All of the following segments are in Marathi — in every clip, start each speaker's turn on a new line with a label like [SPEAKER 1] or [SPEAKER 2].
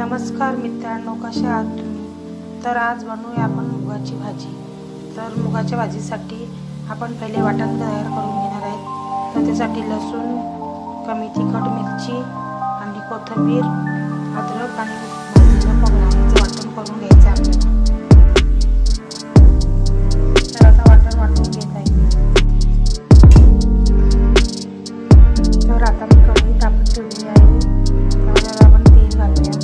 [SPEAKER 1] नमस्कार मित्रांनो, कसे आहात तुम्ही? तर आज बनवूया आपण मुगाची भाजी। तर मुगाच्या भाजीसाठी आपण पहिले वाटण तयार करून घेणार आहेत। तर त्यासाठी लसूण, कमी तिखट मिरची आणि कोथिंबीर, अद्रक आणि भाजलेलं खोबऱ्याचं वाटण करून घ्यायचं आपल्याला। तर आता वाटण वाटून घेत आहे। तर आता मी कढई तापत ठेवली आहे। त्यावर आपण तेल घालूया।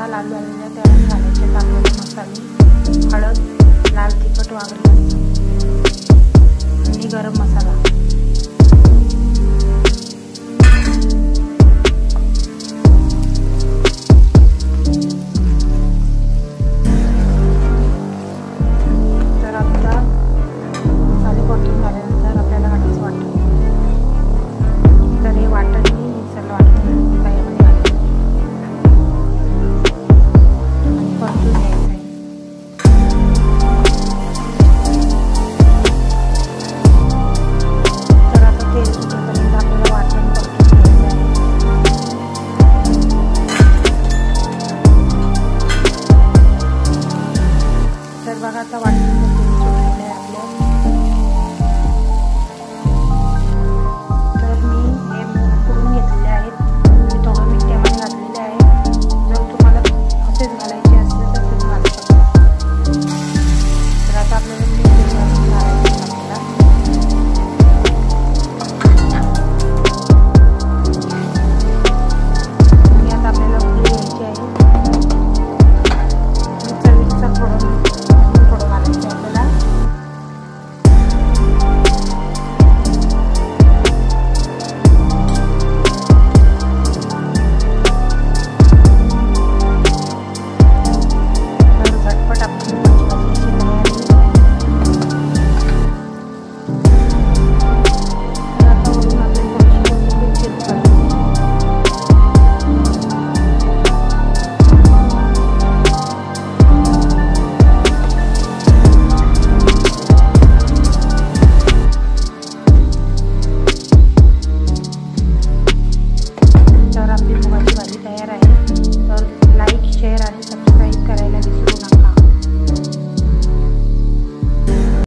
[SPEAKER 1] लाल झालेल्या त्यावर घालायचे टाकलेले मसाले, हळद, लाल तिखट वगैरे आणि गरम मसाला। तर आता मसाले परतून झाल्यानंतर आपल्याला घालायचं वाटण। तर हे वाटण मी मिक्सरला वाटून बघा आता वाटण सुटलेलं आहे आपलं। तर मी हे उकडून घेतलेले आहेत। मी थोडं मीठ त्यामध्ये घातलेले आहे। जर तुम्हाला असेच घालायचे असले तर तुम्ही घालू शकता। तर आता आपल्याला मीठ घालून घालायचं आपल्याला। आणि आता आपल्याला उकळी घ्यायची आहे। चवीनुसार थोडं आपल्याला। तर झटपट आपली भाजीची तयारी। तर आता वरून आपल्याला थोडीशी कोथिंबीर चिरून तर आपली मुगाची भाजी तयार